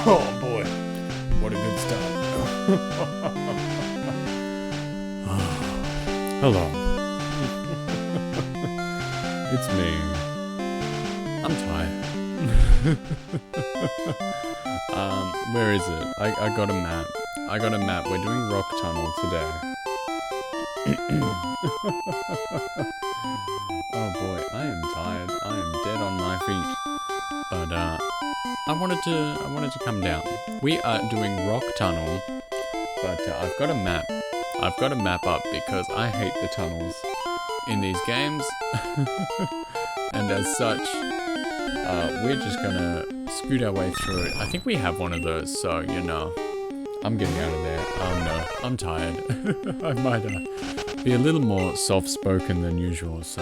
Oh boy, what a good start. Hello. It's me. I'm tired. Where is it? I got a map. We're doing rock tunnel today. Oh boy, I am tired. I am dead on my feet. But I wanted to come down. We are doing rock tunnel, but I've got a map. I've got a map up because I hate the tunnels in these games. And as such, we're just gonna scoot our way through it. I think we have one of those, so you know, I'm getting out of there. Oh no, I'm tired. I might be a little more soft-spoken than usual, so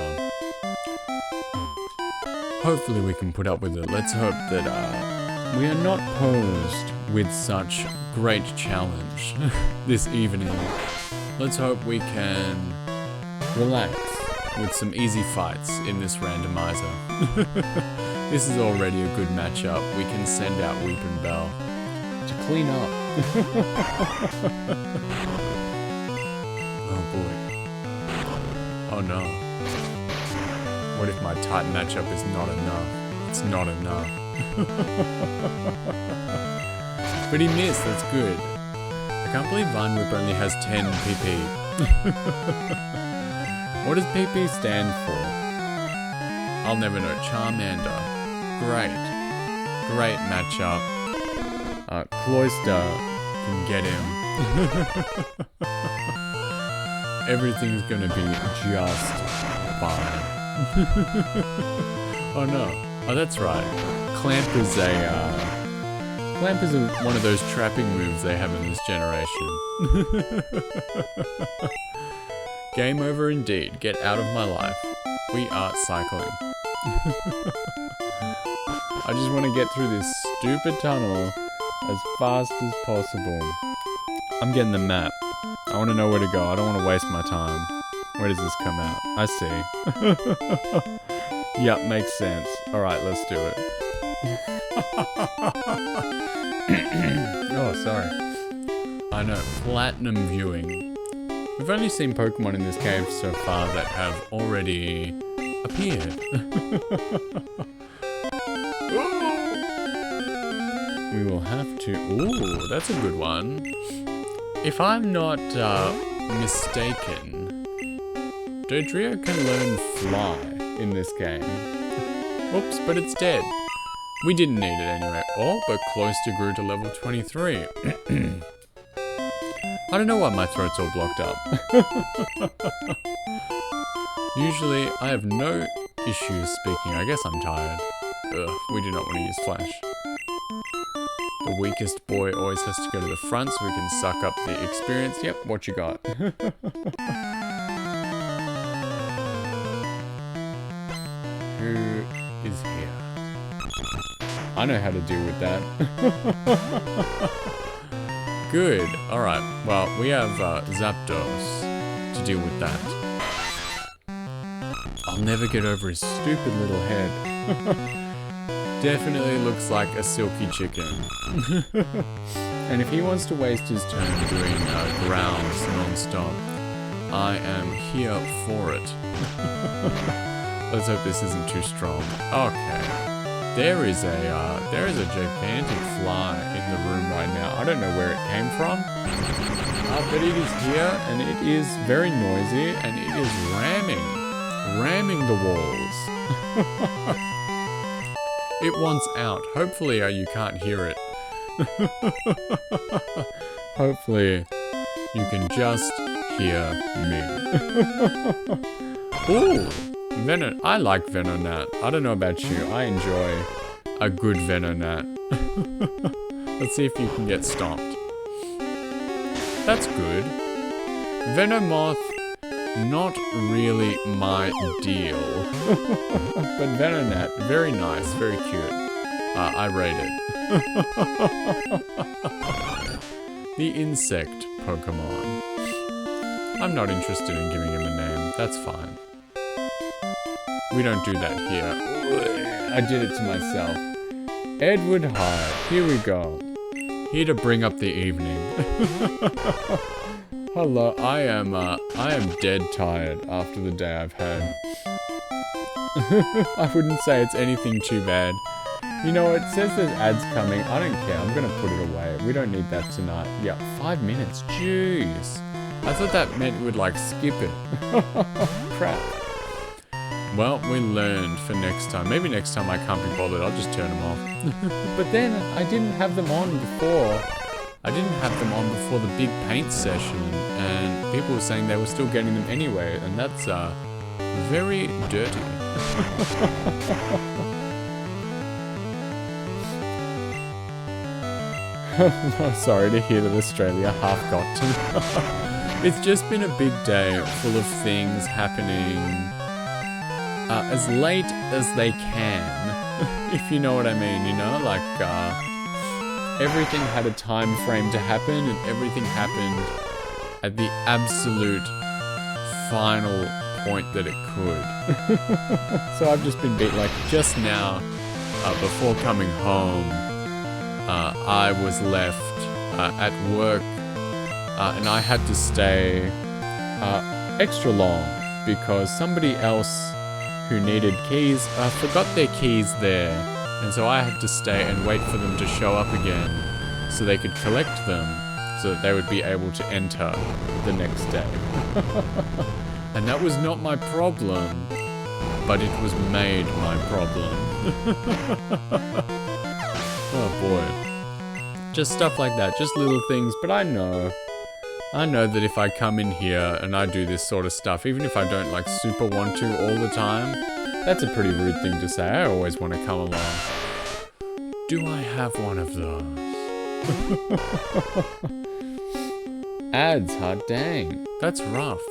hopefully we can put up with it. Let's hope that we are not posed with such great challenge this evening. Let's hope we can relax with some easy fights in this randomizer. This is already a good matchup. We can send out Weeping Bell to clean up. Oh boy. Oh no. What if my tight matchup is not enough? It's not enough. But he missed, that's good. I can't believe Vine Whip only has 10 PP. What does PP stand for? I'll never know. Charmander. Great. Great matchup. Cloyster can get him. Everything's gonna be just fine. Oh no. Oh, that's right. Clamp is one of those trapping moves they have in this generation. Game over indeed. Get out of my life. We are cycling. I just want to get through this stupid tunnel as fast as possible. I'm getting the map. I want to know where to go. I don't want to waste my time. Where does this come out? I see. Yup, makes sense. Alright, let's do it. Oh, sorry. I know, platinum viewing. We've only seen Pokemon in this cave so far that have already appeared. We will have to... Ooh, that's a good one. If I'm not mistaken, Dodrio can learn Fly in this game. Oops, but it's dead. We didn't need it anyway. Oh, but Cloyster grew to level 23. I don't know why my throat's all blocked up. Usually, I have no issues speaking. I guess I'm tired. Ugh, we do not want to use Flash. The weakest boy always has to go to the front so we can suck up the experience. Yep, what you got? Who is here? I know how to deal with that. Good. Alright, well, we have Zapdos to deal with that. I'll never get over his stupid little head. Definitely looks like a silky chicken. And if he wants to waste his turn doing grounds non-stop, I am here for it. Let's hope this isn't too strong. Okay. There is a gigantic fly in the room right now. I don't know where it came from. But it is here, and it is very noisy, and it is ramming the walls. It wants out. Hopefully you can't hear it. Hopefully you can just hear me. Ooh, I like Venonat. I don't know about you. I enjoy a good Venonat. Let's see if you can get stomped. That's good. Venomoth, not really my deal. But Venonat, very nice, very cute. I rate it. The insect Pokemon. I'm not interested in giving him a name. That's fine. We don't do that here. I did it to myself. Edward Hyde. Here we go. Here to bring up the evening. Hello, I am dead tired after the day I've had. I wouldn't say it's anything too bad. You know, it says there's ads coming. I don't care. I'm gonna put it away. We don't need that tonight. Yeah, 5 minutes. Jeez. I thought that meant we'd like skip it. Crap. Well, we learned for next time. Maybe next time I can't be bothered. I'll just turn them off. But then I didn't have them on before. I didn't have them on before the big paint session, and people were saying they were still getting them anyway, and that's very dirty. Sorry to hear that Australia half got to. It's just been a big day full of things happening as late as they can, if you know what I mean, you know, like everything had a time frame to happen, and everything happened at the absolute final point that it could. So I've just been beat, like just now, before coming home, I was left at work, and I had to stay extra long because somebody else who needed keys forgot their keys there, and so I had to stay and wait for them to show up again so they could collect them so that they would be able to enter the next day. And that was not my problem, but it was made my problem. Oh boy. Just stuff like that, just little things, but I know that if I come in here and I do this sort of stuff, even if I don't like super want to all the time, that's a pretty rude thing to say. I always want to come along. Do I have one of those? Ads, huh? Dang. That's rough.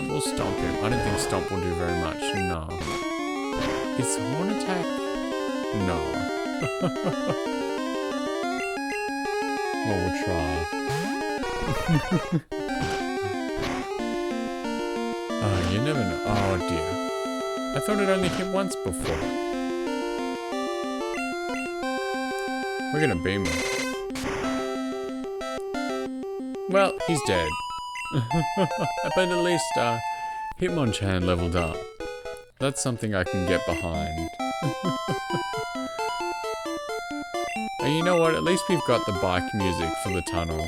We'll stomp him. I don't think stomp will do very much. No. Is horn attack? No. Well, we'll try. Oh, you never know. Oh dear. I thought it only hit once before. We're gonna beam him. Well, he's dead. But at least, Hitmonchan leveled up. That's something I can get behind. And you know what? At least we've got the bike music for the tunnel.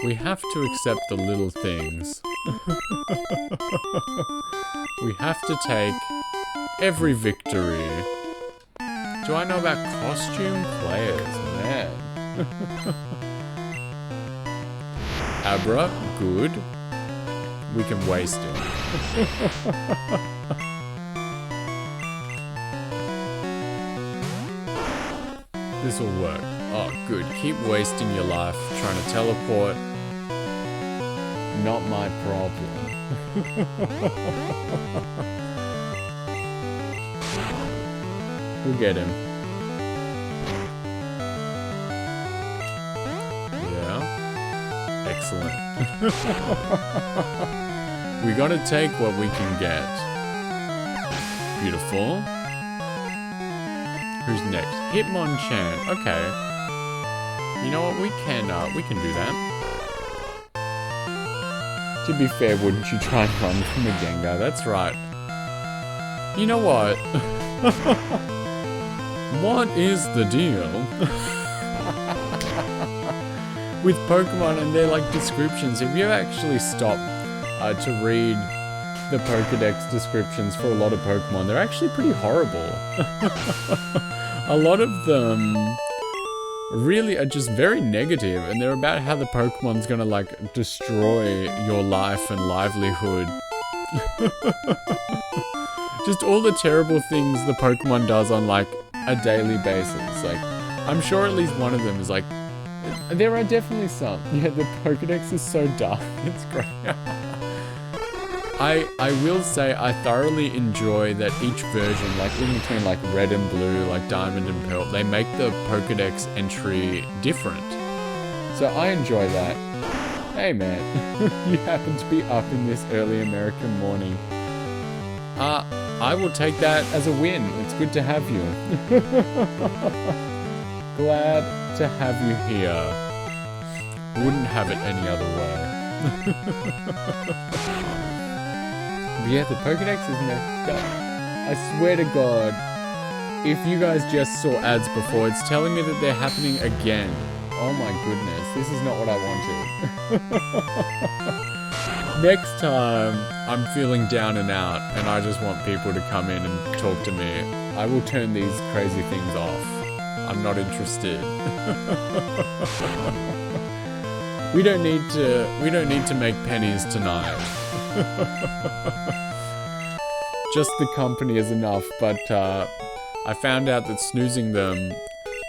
We have to accept the little things. We have to take every victory. Do I know about costume players? Man. Abra, good. We can waste it. This will work. Oh, good. Keep wasting your life trying to teleport. Not my problem. We'll get him. Yeah. Excellent. We gotta take what we can get. Beautiful. Who's next? Hitmonchan. Okay. You know what? We can do that. To be fair, wouldn't you try and run from a Gengar? That's right. You know what? What is the deal with Pokemon and their like descriptions? If you actually stop to read the Pokedex descriptions for a lot of Pokemon, they're actually pretty horrible. A lot of them really are just very negative, and they're about how the Pokemon's gonna like destroy your life and livelihood. Just all the terrible things the Pokemon does on like a daily basis. Like, I'm sure at least one of them is like, there are definitely some. Yeah, the Pokedex is so dark, it's great. I will say I thoroughly enjoy that each version, like in between like red and blue, like diamond and pearl, they make the Pokedex entry different. So I enjoy that. Hey man, you happen to be up in this early American morning. I will take that as a win. It's good to have you. Glad to have you here. Wouldn't have it any other way. But yeah, the Pokedex is messed up. I swear to God, if you guys just saw ads before, it's telling me that they're happening again. Oh my goodness, this is not what I wanted. Next time I'm feeling down and out and I just want people to come in and talk to me, I will turn these crazy things off. I'm not interested. We don't need to make pennies tonight. Just the company is enough, but I found out that snoozing them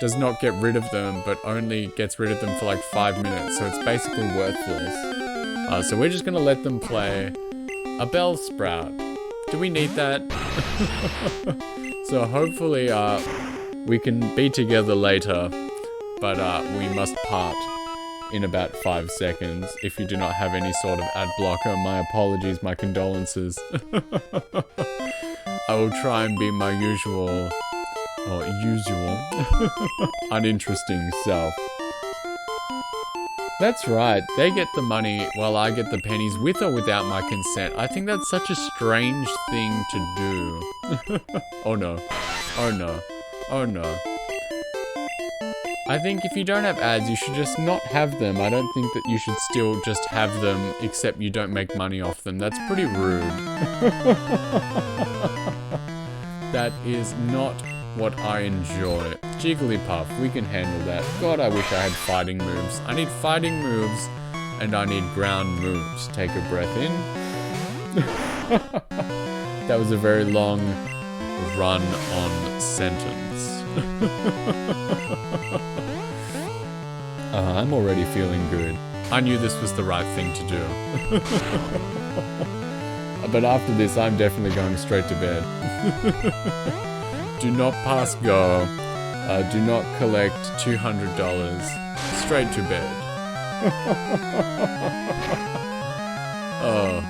does not get rid of them, but only gets rid of them for like 5 minutes, so it's basically worthless. So we're just gonna let them play a bell sprout. Do we need that? So hopefully we can be together later, but we must part in about 5 seconds. If you do not have any sort of ad blocker, my apologies, my condolences. I will try and be my usual uninteresting self. That's right, they get the money while I get the pennies with or without my consent. I think that's such a strange thing to do. Oh no, oh no, oh no. I think if you don't have ads, you should just not have them. I don't think that you should still just have them, except you don't make money off them. That's pretty rude. That is not what I enjoy. Jigglypuff, we can handle that. God, I wish I had fighting moves. I need fighting moves, and I need ground moves. Take a breath in. That was a very long run-on sentence. I'm already feeling good. I knew this was the right thing to do. But after this, I'm definitely going straight to bed. Do not pass go. Do not collect $200. Straight to bed. Oh.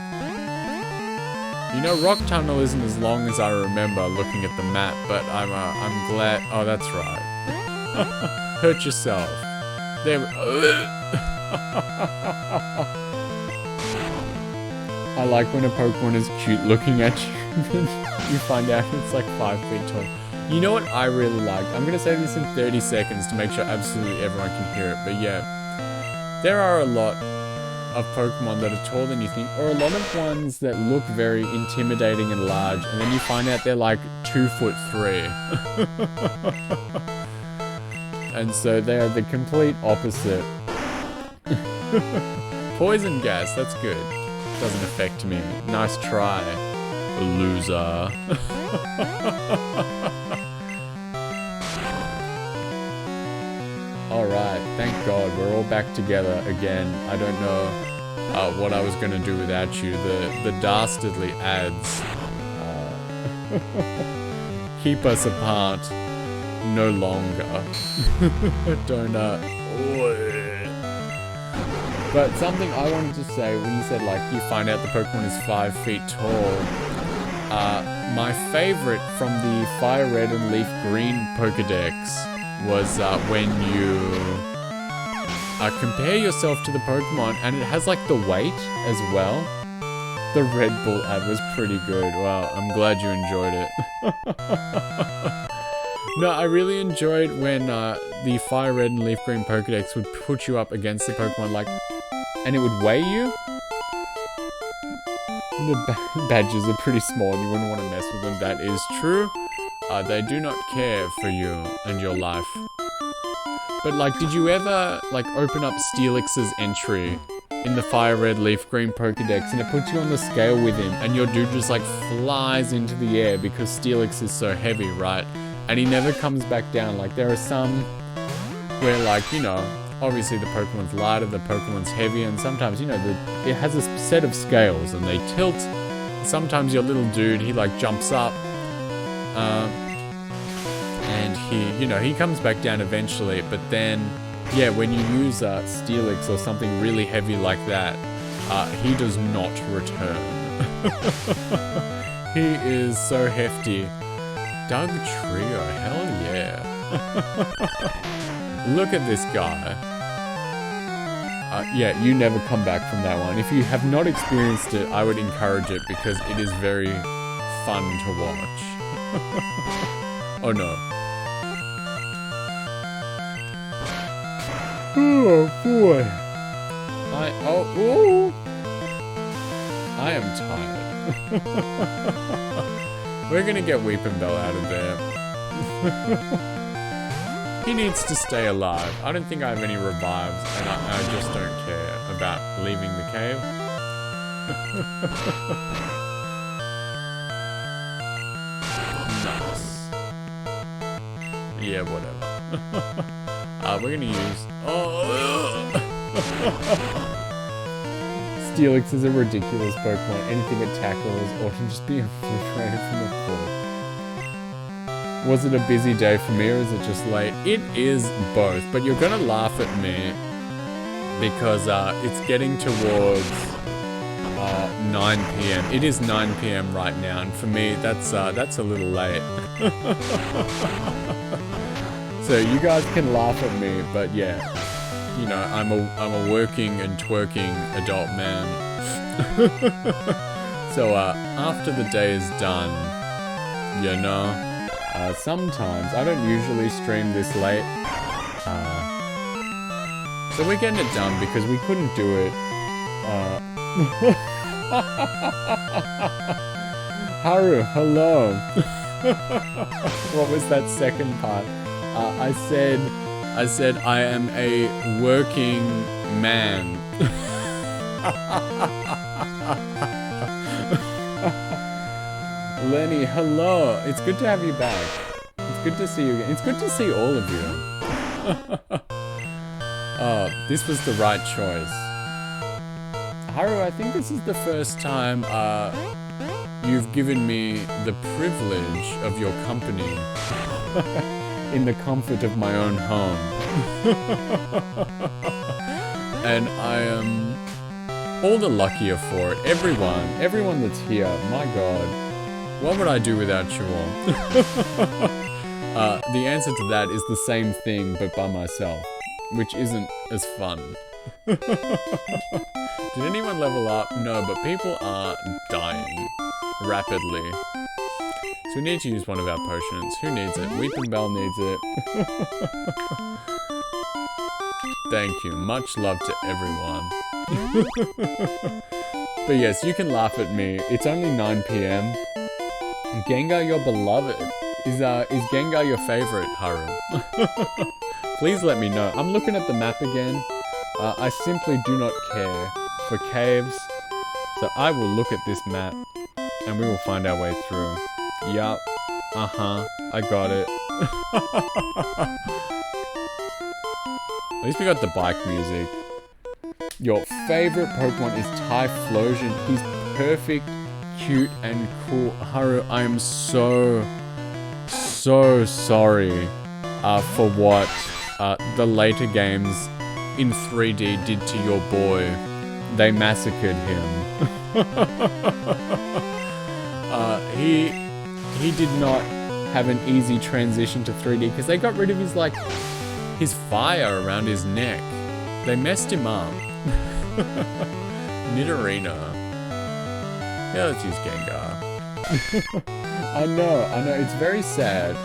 You know, Rock Tunnel isn't as long as I remember looking at the map, but I'm glad. Oh, that's right. Hurt yourself. There. I like when a Pokemon is cute looking at you, and you find out it's like 5 feet tall. You know what I really liked? I'm gonna say this in 30 seconds to make sure absolutely everyone can hear it, but yeah. There are a lot of Pokemon that are taller than you think, or a lot of ones that look very intimidating and large, and then you find out they're like 2'3". And so they are the complete opposite. Poison gas, that's good. Doesn't affect me. Nice try, loser. Alright, thank God, we're all back together again. I don't know what I was gonna do without you. The dastardly ads keep us apart no longer. Don't But something I wanted to say when you said like you find out the Pokemon is 5 feet tall. My favorite from the Fire Red and Leaf Green Pokedex was when you compare yourself to the Pokemon, and it has like the weight as well. The Red Bull ad was pretty good. Wow, I'm glad you enjoyed it. No, I really enjoyed when the Fire Red and Leaf Green Pokedex would put you up against the Pokemon, like, and it would weigh you. The badges are pretty small and you wouldn't want to mess with them, that is true. They do not care for you and your life. But like, did you ever like open up Steelix's entry in the Fire Red Leaf Green Pokedex and it puts you on the scale with him and your dude just like flies into the air because Steelix is so heavy, right? And he never comes back down. Like there are some where like, you know, obviously the Pokemon's lighter, the Pokemon's heavier, and sometimes, you know, it has a set of scales and they tilt. Sometimes your little dude, he like jumps up, and he, you know, he comes back down eventually, but then, yeah, when you use Steelix or something really heavy like that, he does not return. He is so hefty. Doug Trio, hell yeah. Look at this guy. Yeah, you never come back from that one. If you have not experienced it, I would encourage it because it is very fun to watch. Oh no. Oh boy. I am tired. We're gonna get Weepinbell out of there. He needs to stay alive. I don't think I have any revives, and I just don't care about leaving the cave. Nice. Yeah, whatever. We're gonna use... Steelix is a ridiculous Pokemon. Anything it tackles ought to just be obliterated from the floor. Was it a busy day for me or is it just late? It is both, but you're gonna laugh at me because it's getting towards 9 p.m. It is 9 p.m. right now, and for me that's a little late. So you guys can laugh at me, but yeah, you know, I'm a working and twerking adult man. So after the day is done, you know. Sometimes, I don't usually stream this late, so we're getting it done because we couldn't do it, Haru, hello. What was that second part? I said I am a working man. Lenny, hello. It's good to have you back. It's good to see you again. It's good to see all of you. Oh, this was the right choice. Haru, I think this is the first time you've given me the privilege of your company in the comfort of my own home. And I am all the luckier for it. Everyone that's here, my god. What would I do without you all? The answer to that is the same thing, but by myself, which isn't as fun. Did anyone level up? No, but people are dying rapidly. So we need to use one of our potions. Who needs it? Weepinbell needs it. Thank you. Much love to everyone. But yes, you can laugh at me. It's only 9 p.m. Gengar, your beloved. Is Gengar your favorite, Haru? Please let me know. I'm looking at the map again. I simply do not care for caves. So I will look at this map and we will find our way through. Yup. I got it. At least we got the bike music. Your favorite Pokemon is Typhlosion. He's perfect, cute, and cool. Haru, I am so sorry for what the later games in 3D did to your boy. They massacred him. He did not have an easy transition to 3D because they got rid of his fire around his neck. They messed him up. Nidorina. Yeah, let's use Gengar. I know, it's very sad.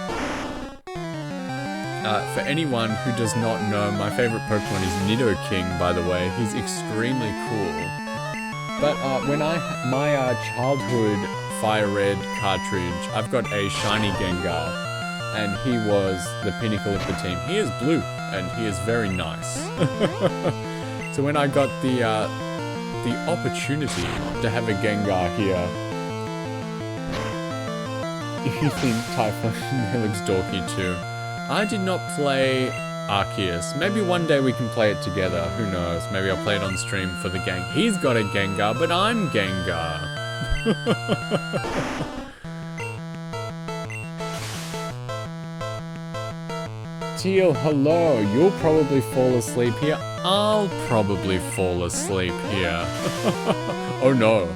For anyone who does not know, my favorite Pokemon is Nidoking, by the way. He's extremely cool. But when my childhood Fire Red cartridge, I've got a shiny Gengar, and he was the pinnacle of the team. He is blue, and he is very nice. So when I got the opportunity to have a Gengar here, you think Typhlosion looks dorky too. I did not play Arceus. Maybe one day we can play it together. Who knows? Maybe I'll play it on stream for the gang. He's got a Gengar, but I'm Gengar. Teal, hello. You'll probably fall asleep here. I'll probably fall asleep here. Oh no.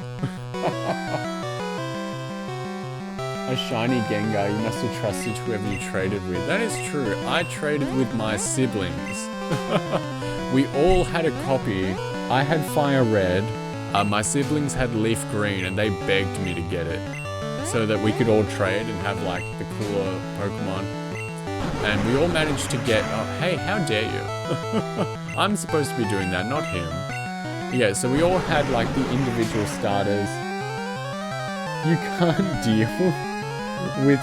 I a shiny Gengar, you must have trusted whoever you traded with. That is true. I traded with my siblings. We all had a copy. I had Fire Red. My siblings had Leaf Green, and they begged me to get it so that we could all trade and have like the cooler Pokemon. And we all managed to get. Oh, hey, how dare you? I'm supposed to be doing that, not him. Yeah, so we all had like the individual starters. You can't deal with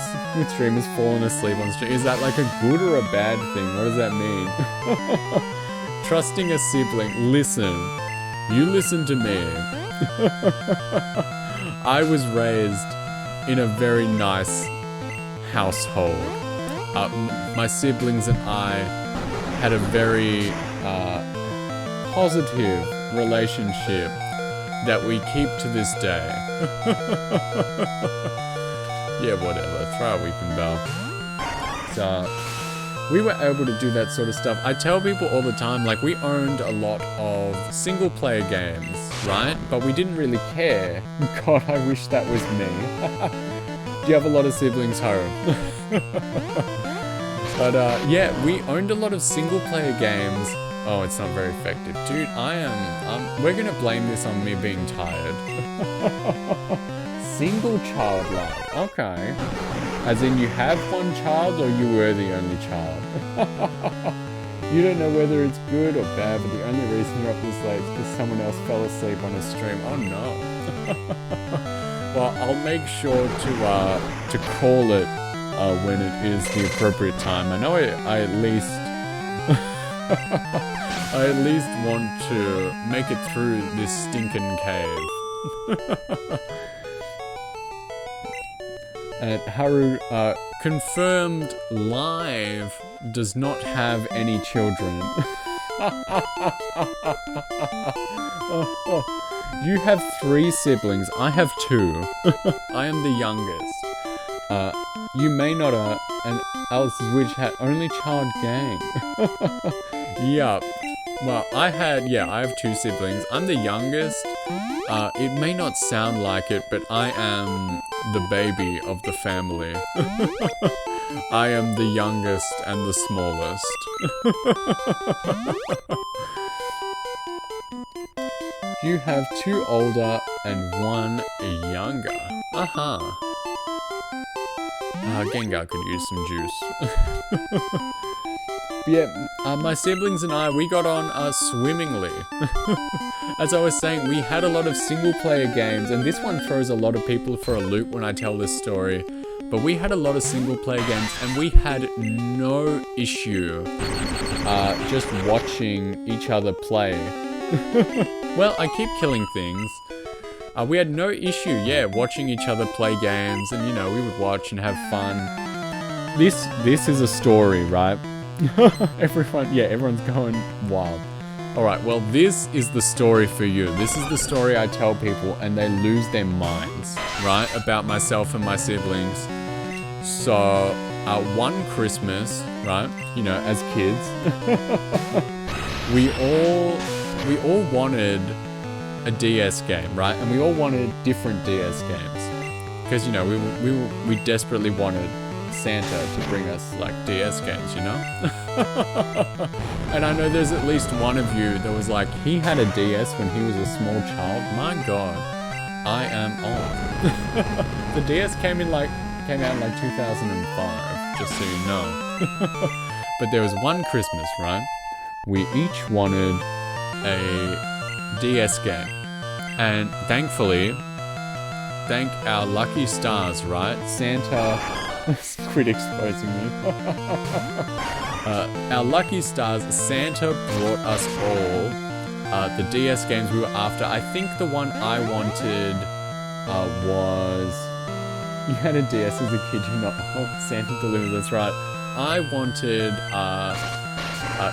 streamers falling asleep on stream. Is that like a good or a bad thing? What does that mean? Trusting a sibling. Listen. You listen to me. I was raised in a very nice household. My siblings and I had a very positive relationship that we keep to this day. Yeah, whatever. Throw a weeping bell. So, we were able to do that sort of stuff. I tell people all the time, like, we owned a lot of single-player games, right? But we didn't really care. God, I wish that was me. Do you have a lot of siblings home? But, yeah, we owned a lot of single-player games. Oh, it's not very effective. Dude, we're gonna blame this on me being tired. Single child life. Okay. As in you have one child or you were the only child? You don't know whether it's good or bad, but the only reason you're up this late is because someone else fell asleep on a stream. Oh no. Well, I'll make sure to call it when it is the appropriate time. I know I at least I at least want to make it through this stinking cave. And Haru confirmed live does not have any children. You have 3 siblings. I have 2. I am the youngest. You may not and Alice's Witch had only child gang. Yup. Well, I have 2 siblings. I'm the youngest. It may not sound like it, but I am the baby of the family. I am the youngest and the smallest. You have 2 older and 1 younger. Aha. Gengar could use some juice. Yeah, my siblings and I, we got on swimmingly. As I was saying, we had a lot of single-player games, and this one throws a lot of people for a loop when I tell this story. But we had a lot of single-player games, and we had no issue just watching each other play. Well, I keep killing things. We had no issue, watching each other play games, and, you know, we would watch and have fun. This is a story, right? Everyone's going wild. Alright, well, this is the story for you. This is the story I tell people, and they lose their minds, right? About myself and my siblings. So, one Christmas, right? You know, as kids, we all wanted a DS game, right? And we all wanted different DS games. Because, you know, we desperately wanted Santa to bring us like DS games, you know? And I know there's at least one of you that was like, he had a DS when he was a small child. My God, I am old. The DS came out in like 2005, just so you know. But there was one Christmas, right? We each wanted a DS game. And thankfully, thank our lucky stars, right? Santa... Quit exposing me. Our lucky stars, Santa brought us all the DS games we were after. I think the one I wanted was... You had a DS as a kid, you're not... Oh, Santa delivers, that's right. I wanted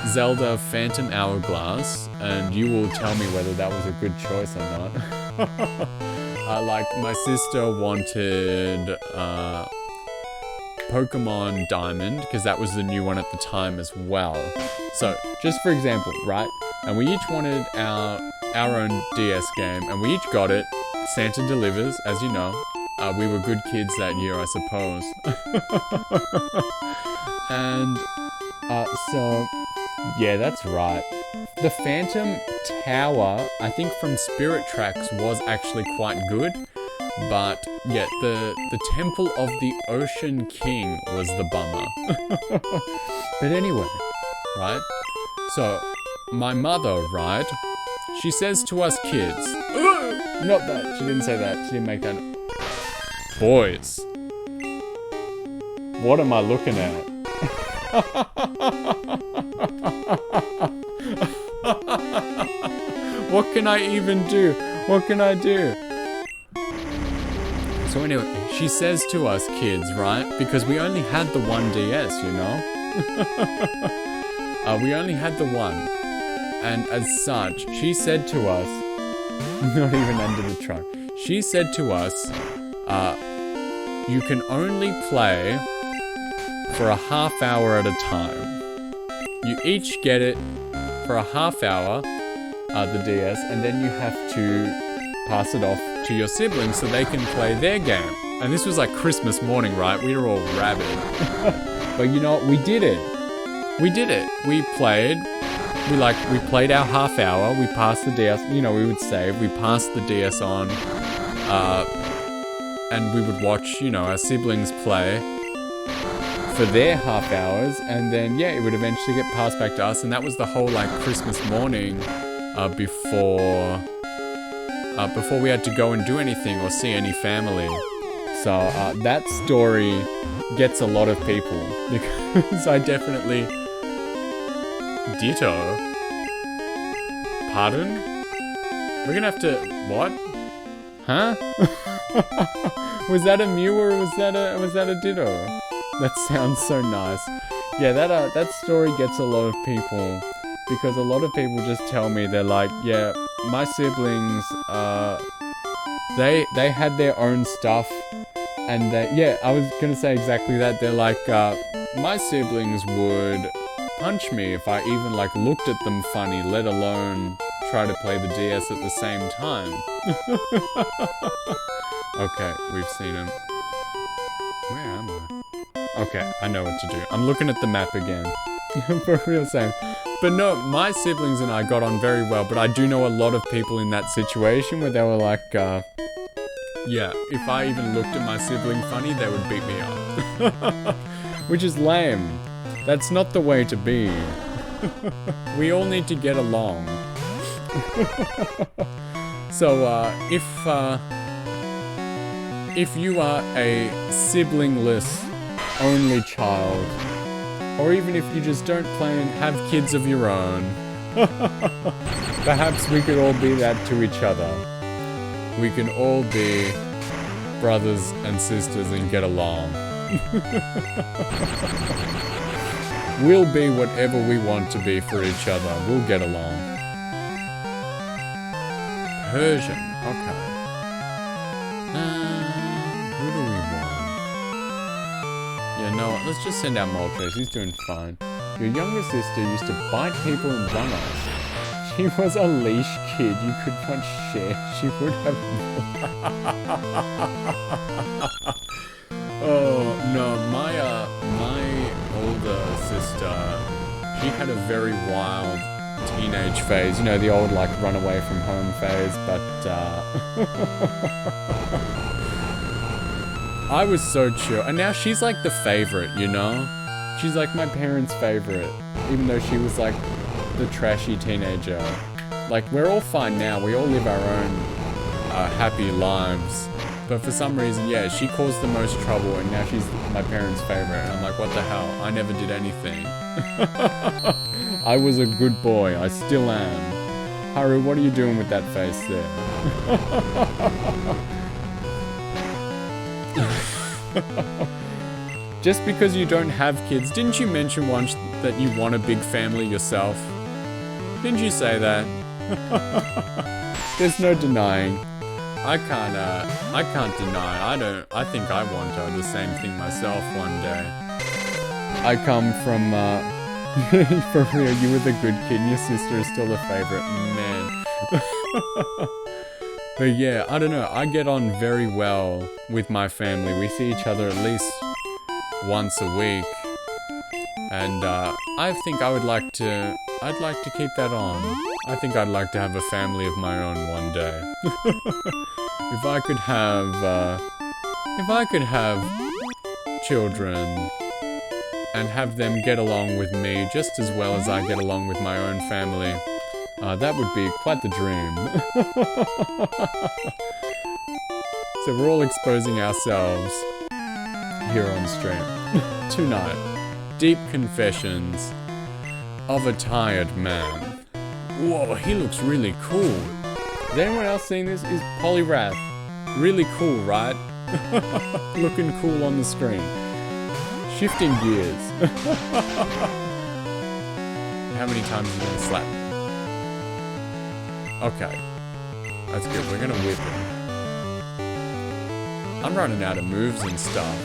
Zelda Phantom Hourglass, and you will tell me whether that was a good choice or not. Like, my sister wanted... Pokemon Diamond, because that was the new one at the time as well. So, just for example, right? And we each wanted our own DS game, and we each got it. Santa delivers, as you know. we were good kids that year, I suppose. And so yeah, that's right. The Phantom Tower, I think from Spirit Tracks, was actually quite good. But yeah, the Temple of the Ocean King was the bummer. But anyway, right? So my mother, right? She says to us kids, not that, she didn't say that, she didn't make that. Boys, what am I looking at? What can I even do? What can I do? So anyway, she says to us kids, right? Because we only had the one DS, you know? We only had the one. And as such, she said to us, not even under the truck, she said to us, you can only play for a half hour at a time. You each get it for a half hour, the DS, and then you have to pass it off to your siblings so they can play their game. And this was like Christmas morning, right? We were all rabid. But you know what? We did it. We did it. We played. We played our half hour. We passed the DS. You know, we would save. We passed the DS on. And we would watch, you know, our siblings play for their half hours. And then, yeah, it would eventually get passed back to us. And that was the whole, like, Christmas morning before we had to go and do anything or see any family. So that story gets a lot of people because I definitely... Ditto? Pardon? We're gonna have to... What? Huh? Was that a mew or was that a ditto? That sounds so nice. Yeah, that story gets a lot of people because a lot of people just tell me, they're like, yeah, my siblings, they had their own stuff, and yeah, I was gonna say exactly that. They're like, my siblings would punch me if I even like looked at them funny, let alone try to play the DS at the same time. Okay, we've seen him. Where am I? Okay, I know what to do. I'm looking at the map again. For real, same. But no, my siblings and I got on very well, but I do know a lot of people in that situation where they were like, yeah, if I even looked at my sibling funny, they would beat me up. Which is lame. That's not the way to be. We all need to get along. So, if you are a siblingless only child, or even if you just don't plan and have kids of your own, perhaps we could all be that to each other. We can all be brothers and sisters and get along. We'll be whatever we want to be for each other. We'll get along. Persian. Okay. Who do we want? Yeah, no, let's just send out Moltres. He's doing fine. Your younger sister used to bite people and run us. She was a leash kid. You could not share. She would have... Oh, no, my older sister, she had a very wild teenage phase. You know, the old, like, run away from home phase, but, I was so chill. And now she's, like, the favorite, you know? She's, like, my parents' favorite. Even though she was, like, the trashy teenager. Like, we're all fine now. We all live our own, happy lives. But for some reason, yeah, she caused the most trouble, and now she's my parents' favorite. And I'm like, what the hell? I never did anything. I was a good boy. I still am. Haru, what are you doing with that face there? Just because you don't have kids, didn't you mention once that you want a big family yourself? Didn't you say that? There's no denying. I can't deny. I think I want the same thing myself one day. I come from, for real, you were the good kid, your sister is still the favorite, man. But yeah, I don't know. I get on very well with my family. We see each other at least once a week. And I think I'd like to keep that on. I think I'd like to have a family of my own one day. If I could have children and have them get along with me just as well as I get along with my own family, that would be quite the dream. So we're all exposing ourselves here on stream tonight. Deep confessions of a tired man. Whoa, he looks really cool. Has anyone else seen this? Is Polyrath really cool, right? Looking cool on the screen. Shifting gears. How many times are you gonna slap me? Okay. That's good. We're gonna whip him. I'm running out of moves and stuff.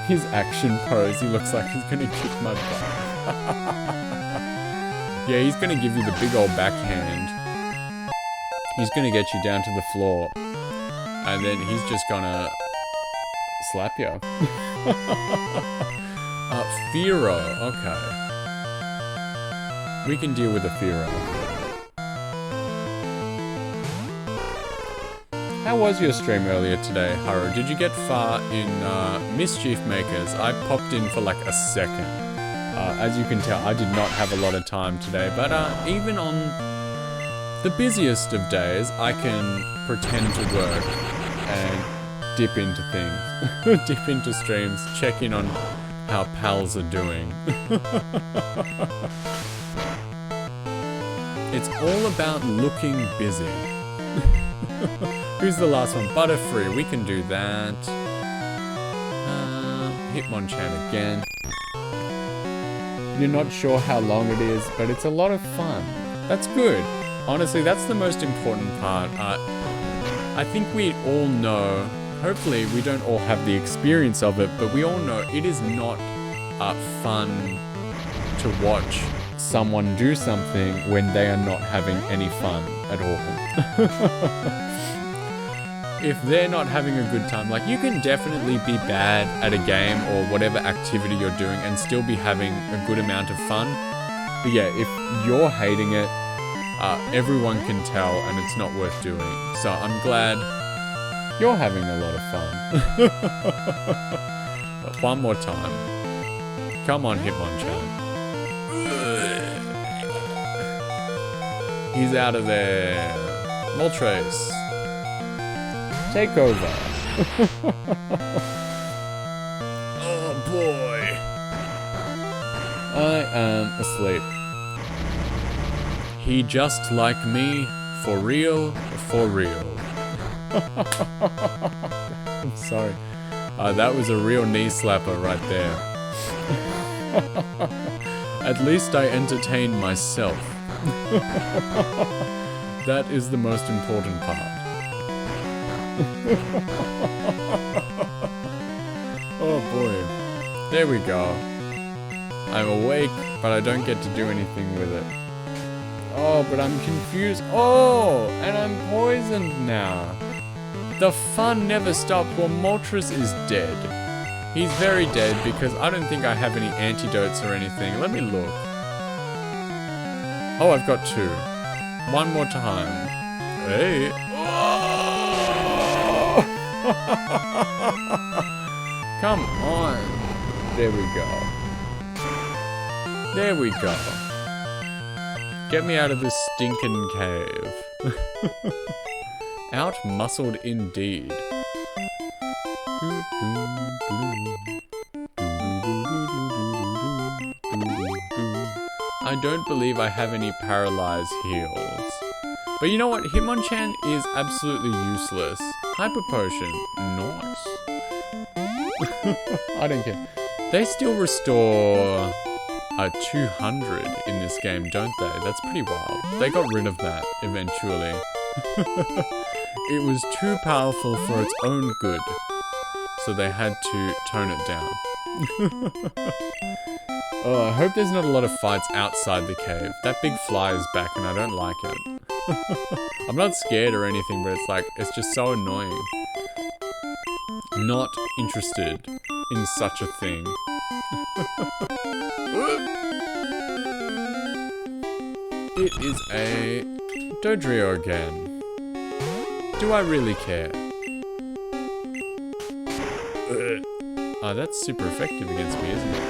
His action pose, he looks like he's gonna kick my butt. Yeah, he's gonna give you the big old backhand. He's gonna get you down to the floor. And then he's just gonna slap you. Firo, okay. We can deal with a Firo. How was your stream earlier today, Haru? Did you get far in Mischief Makers? I popped in for like a second. As you can tell, I did not have a lot of time today, but even on the busiest of days, I can pretend to work and dip into things. Dip into streams, check in on how pals are doing. It's all about looking busy. Who's the last one? Butterfree, we can do that. Hitmonchan again. You're not sure how long it is, but it's a lot of fun. That's good. Honestly, that's the most important part. I think we all know, hopefully we don't all have the experience of it, but we all know it is not fun to watch someone do something when they are not having any fun at all. If they're not having a good time, like you can definitely be bad at a game or whatever activity you're doing and still be having a good amount of fun. But yeah, if you're hating it, everyone can tell and it's not worth doing. So I'm glad you're having a lot of fun. But one more time. Come on, Hitmonchan. He's out of there. Moltres. Take over. Oh boy. I am asleep. He just like me, for real, for real. I'm sorry. That was a real knee slapper right there. At least I entertained myself. That is the most important part. Oh boy. There we go. I'm awake, but I don't get to do anything with it. Oh, but I'm confused. Oh, and I'm poisoned now. The fun never stopped. Well, Moltres is dead. He's very dead because I don't think I have any antidotes or anything. Let me look. Oh, I've got 2. One more time. Hey. Oh! Come on. There we go. There we go. Get me out of this stinking cave. Out-muscled indeed. I don't believe I have any paralyzed heals. But you know what? Hitmonchan is absolutely useless. Hyper Potion. Nice. I don't care. They still restore 200 in this game, don't they? That's pretty wild. They got rid of that eventually. It was too powerful for its own good. So they had to tone it down. Oh, I hope there's not a lot of fights outside the cave. That big fly is back and I don't like it. I'm not scared or anything, but it's like, it's just so annoying. Not interested in such a thing. It is a Dodrio again. Do I really care? Oh, that's super effective against me, isn't it?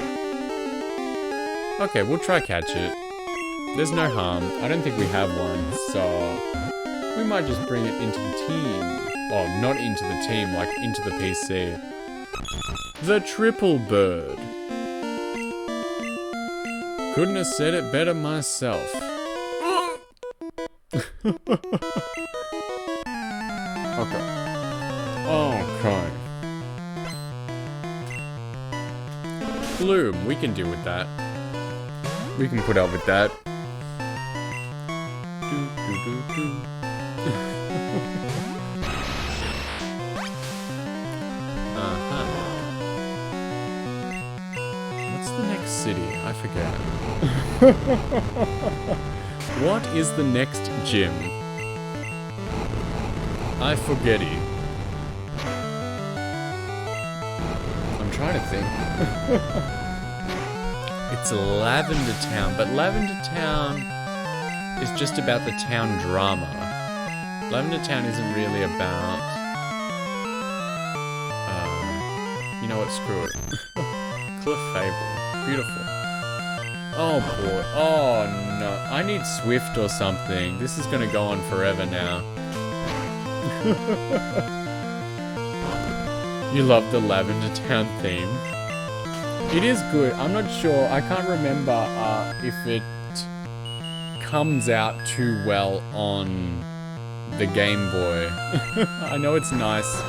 Okay, we'll try catch it. There's no harm. I don't think we have one, so we might just bring it into the team. Oh, not into the team, like into the PC. The triple bird. Couldn't have said it better myself. Okay. Okay. Bloom, we can deal with that. We can put up with that. What's the next city? I forget. What is the next gym? I forgetty. I'm trying to think. It's Lavender Town, but Lavender Town is just about the town drama. Lavender Town isn't really about... you know what, screw it. Cliff Fable. Beautiful. Oh boy. Oh no. I need Swift or something. This is gonna go on forever now. You love the Lavender Town theme. It is good. I'm not sure. I can't remember if it comes out too well on the Game Boy. I know it's nice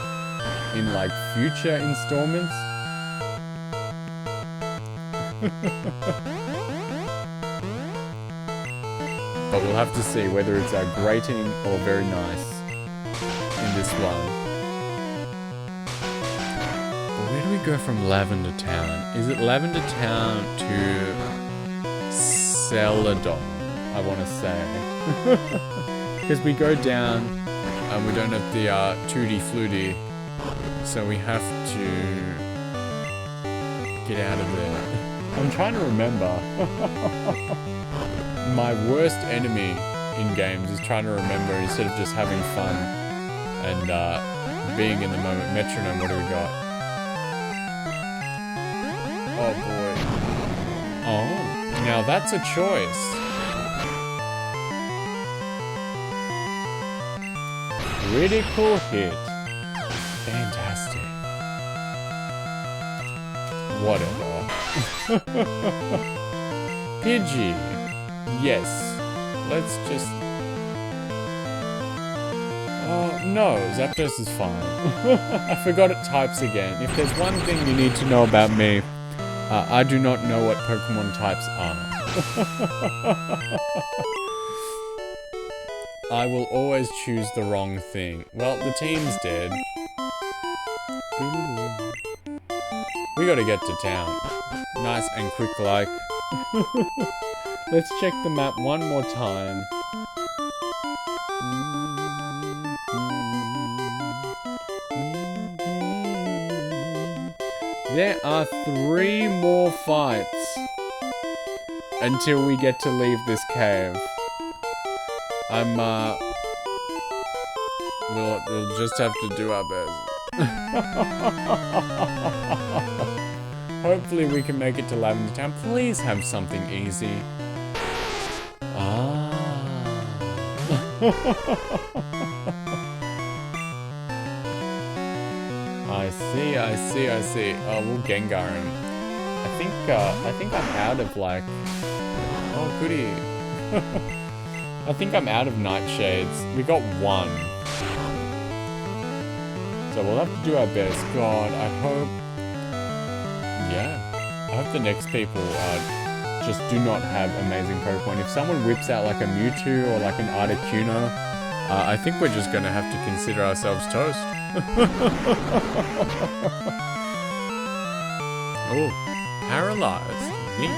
in like future installments. But we'll have to see whether it's grating or very nice in this one. Where do we go from Lavender Town? Is it Lavender Town to Celadon, I want to say. Because we go down and we don't have the Tooty Flutie, so we have to get out of there. I'm trying to remember. My worst enemy in games is trying to remember instead of just having fun and being in the moment. Metronome, what do we got? Oh boy. Oh, now that's a choice. Critical hit. Fantastic. Whatever. Pidgey. Yes. Let's just... Oh, no. Zapdos is fine. I forgot it types again. If there's one thing you need to know about me, I do not know what Pokemon types are. I will always choose the wrong thing. Well, the team's dead. We gotta get to town. Nice and quick like. Let's check the map one more time. There are 3 more fights until we get to leave this cave. We'll just have to do our best. Hopefully we can make it to Lavender Town. Please have something easy. I see. Oh, we'll Gengar him. I think I'm out of like... Oh, goody. I think I'm out of Nightshades. We got 1. So we'll have to do our best. God, I hope... Yeah. I hope the next people just do not have amazing Pokemon. If someone whips out like a Mewtwo or like an Articuno, I think we're just gonna have to consider ourselves toast. Oh, paralyzed. Neat.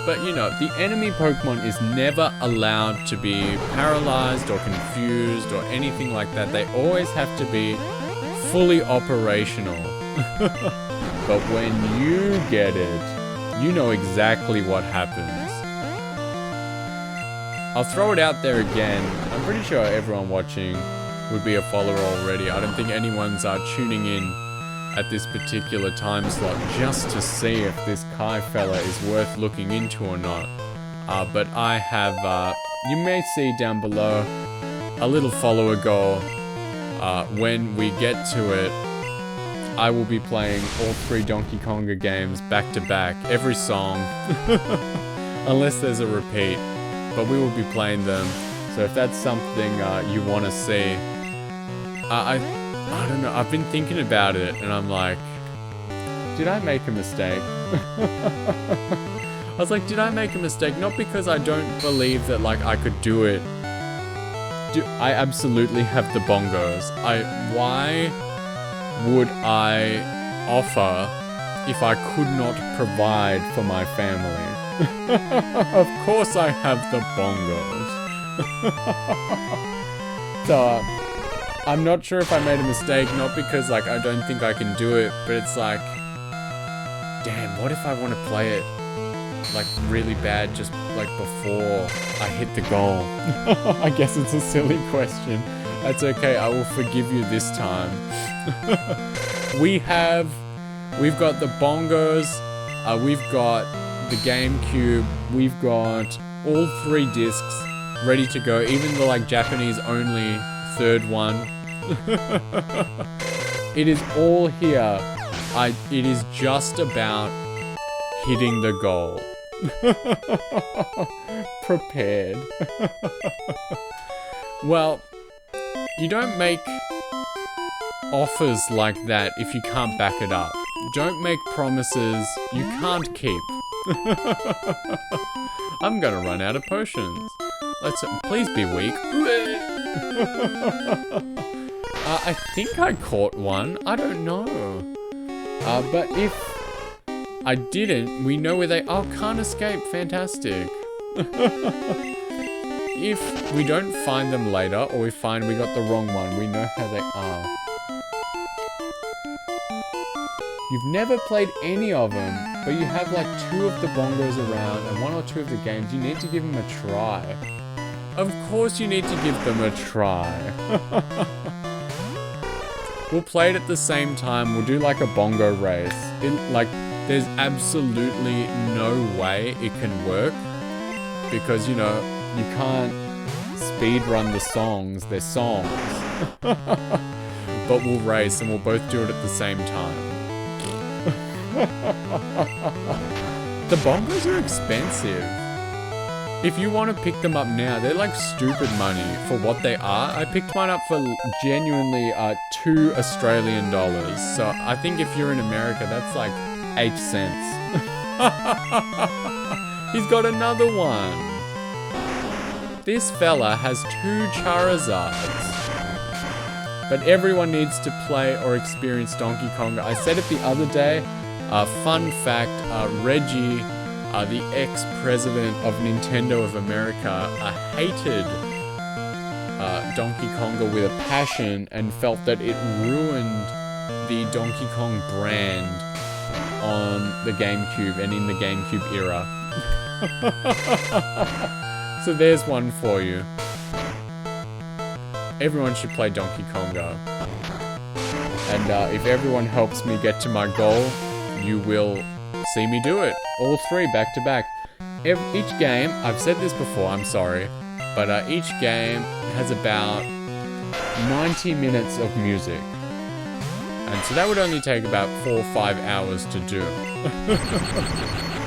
But you know, the enemy Pokemon is never allowed to be paralyzed or confused or anything like that. They always have to be fully operational. But when you get it, you know exactly what happens. I'll throw it out there again. I'm pretty sure everyone watching would be a follower already. I don't think anyone's tuning in at this particular time slot just to see if this Kai fella is worth looking into or not. But I have, you may see down below a little follower goal. When we get to it, I will be playing all 3 Donkey Konga games back to back, every song, unless there's a repeat, but we will be playing them. So if that's something you want to see, I don't know, I've been thinking about it and I'm like, did I make a mistake? I was like, did I make a mistake? Not because I don't believe that like I could do it. I absolutely have the bongos. Why would I offer if I could not provide for my family? Of course I have the bongos. So, I'm not sure if I made a mistake, not because like I don't think I can do it, but it's like, damn, what if I want to play it like really bad just like before I hit the goal? I guess it's a silly question. That's okay, I will forgive you this time. We've got the bongos, we've got the GameCube, we've got all 3 discs ready to go, even the like Japanese only 3rd one. It is all here. It is just about hitting the goal. Prepared. Well, you don't make offers like that if you can't back it up. Don't make promises you can't keep. I'm gonna run out of potions. Please be weak. I think I caught one. I don't know. But if I didn't, we know where they... Oh, can't escape. Fantastic. If we don't find them later, or we find we got the wrong one, we know how they are. You've never played any of them, but you have like 2 of the bongos around and 1 or 2 of the games. You need to give them a try. Of course you need to give them a try. We'll play it at the same time. We'll do like a bongo race. There's absolutely no way it can work. Because, you know, you can't speed run the songs. They're songs. But we'll race and we'll both do it at the same time. The bongos are expensive. If you want to pick them up now, they're like stupid money for what they are. I picked mine up for genuinely $2 Australian. So I think if you're in America, that's like 8 cents. He's got another one. This fella has 2 Charizards. But everyone needs to play or experience Donkey Konga. I said it the other day. Fun fact, Reggie, the ex-president of Nintendo of America, hated Donkey Konga with a passion and felt that it ruined the Donkey Kong brand on the GameCube and in the GameCube era. So there's one for you. Everyone should play Donkey Konga. And if everyone helps me get to my goal, you will see me do it. All 3 back to back. Each game, I've said this before, I'm sorry, but each game has about 90 minutes of music. And so that would only take about 4 or 5 hours to do.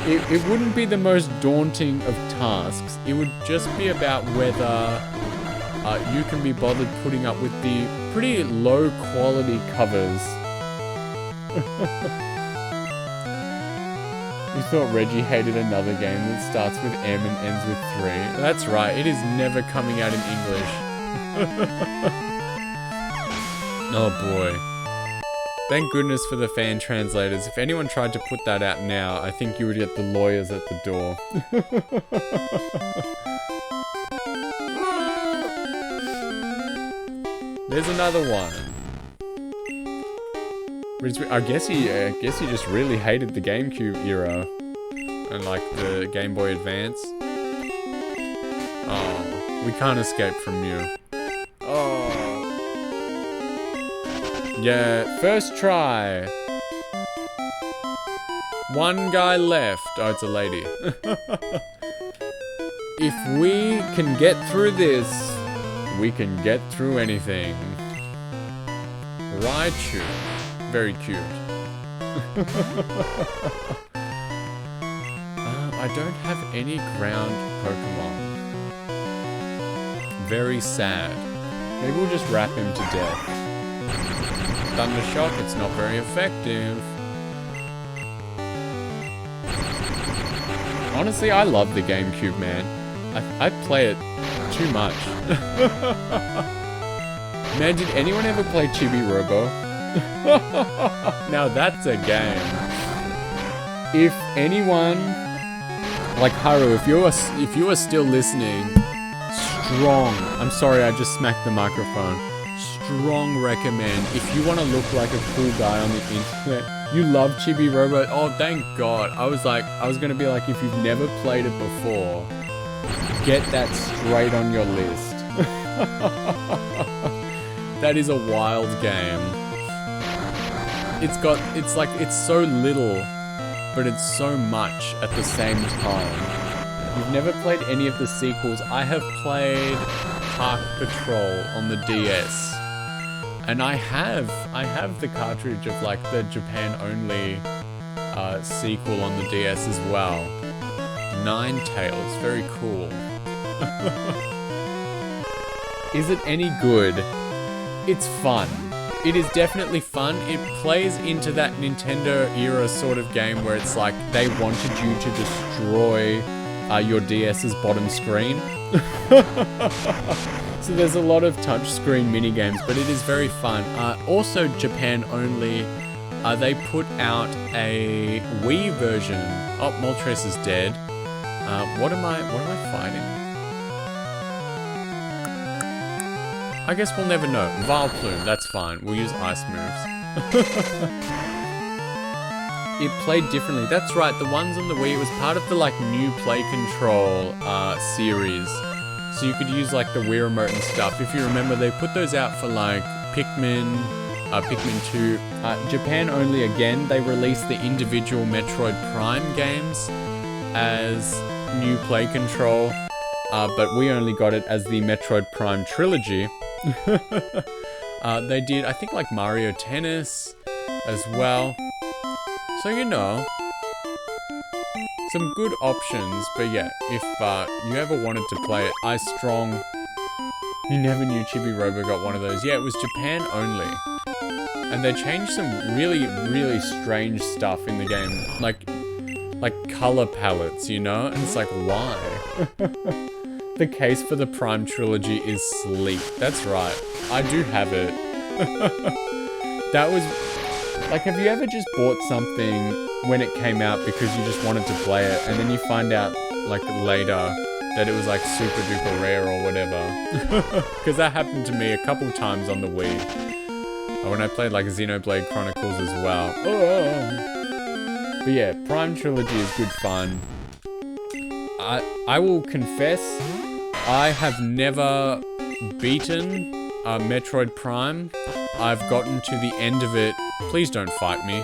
It wouldn't be the most daunting of tasks. It would just be about whether you can be bothered putting up with the pretty low quality covers. You thought Reggie hated another game that starts with M and ends with 3. That's right, it is never coming out in English. Oh boy. Thank goodness for the fan translators. If anyone tried to put that out now, I think you would get the lawyers at the door. There's another one. I guess he just really hated the GameCube era and like the Game Boy Advance. Oh, we can't escape from you. Oh. Yeah, first try. One guy left. Oh, it's a lady. If we can get through this, we can get through anything. Raichu. Very cute. I don't have any ground Pokemon. Very sad. Maybe we'll just wrap him to death. Thundershock, it's not very effective. Honestly, I love the GameCube, man. I play it too much. Man, did anyone ever play Chibi Robo? Now that's a game. If anyone, like Haru, if you are still listening, strong. I'm sorry, I just smacked the microphone. Strong recommend. If you want to look like a cool guy on the internet, you love Chibi Robo. Oh, thank God. I was gonna be like, if you've never played it before, get that straight on your list. That is a wild game. It's so little, but it's so much at the same time. You've never played any of the sequels. I have played Park Patrol on the DS. And I have the cartridge of like the Japan only sequel on the DS as well. Ninetales, very cool. Is it any good? It's fun. It is definitely fun. It plays into that Nintendo era sort of game where it's like they wanted you to destroy your DS's bottom screen. So there's a lot of touchscreen minigames, but it is very fun. Also Japan only, they put out a Wii version. Oh, Moltres is dead. What am I fighting? I guess we'll never know. Vileplume, that's fine. We'll use ice moves. It played differently. That's right, the ones on the Wii, it was part of the like new Play Control series. So you could use like the Wii remote and stuff. If you remember, they put those out for like Pikmin, Pikmin 2. Japan only again, they released the individual Metroid Prime games as new Play Control. But we only got it as the Metroid Prime trilogy. They did, I think, like Mario Tennis as well. So, you know, some good options. But yeah, if you ever wanted to play it, you never knew Chibi Robo got one of those. Yeah, it was Japan only. And they changed some really, really strange stuff in the game. Like color palettes, you know? And it's like, why? The case for the Prime Trilogy is sleek. That's right. I do have it. That was... Like, have you ever just bought something when it came out because you just wanted to play it, and then you find out, like, later that it was, like, super duper rare or whatever? Because that happened to me a couple times on the Wii. When I played, like, Xenoblade Chronicles as well. Oh. But yeah, Prime Trilogy is good fun. I will confess, I have never beaten Metroid Prime. I've gotten to the end of it. Please don't fight me.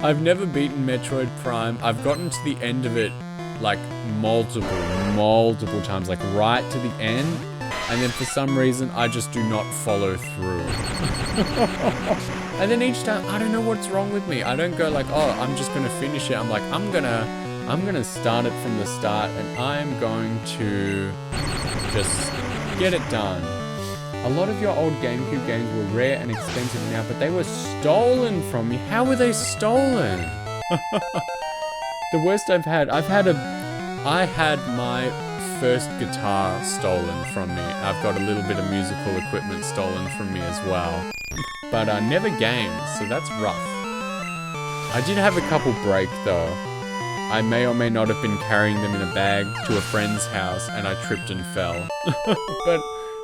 I've never beaten Metroid Prime. I've gotten to the end of it like multiple times, like right to the end. And then for some reason, I just do not follow through. And then each time, I don't know what's wrong with me. I don't go like, oh, I'm just gonna finish it. I'm like, I'm gonna start it from the start, and I'm going to just get it done. A lot of your old GameCube games were rare and expensive now, but they were stolen from me. How were they stolen? The worst I had my first guitar stolen from me. I've got a little bit of musical equipment stolen from me as well. But never games, so that's rough. I did have a couple break though. I may or may not have been carrying them in a bag to a friend's house and I tripped and fell. But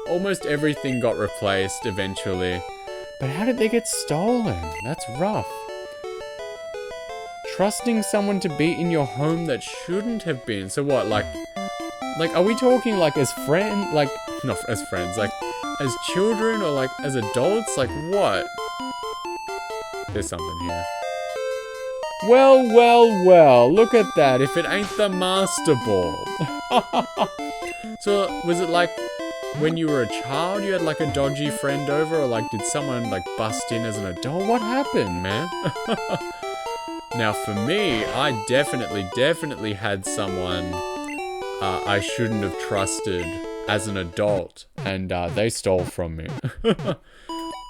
almost everything got replaced eventually. But how did they get stolen? That's rough. Trusting someone to be in your home that shouldn't have been. So what, like, are we talking like as friends, like, not as friends, like as children or like as adults? Like what? There's something here. Well, look at that. If it ain't the Master Ball. So was it like when you were a child you had like a dodgy friend over, or like did someone like bust in as an adult? What happened, man? Now for me, I definitely had someone I shouldn't have trusted as an adult, and they stole from me.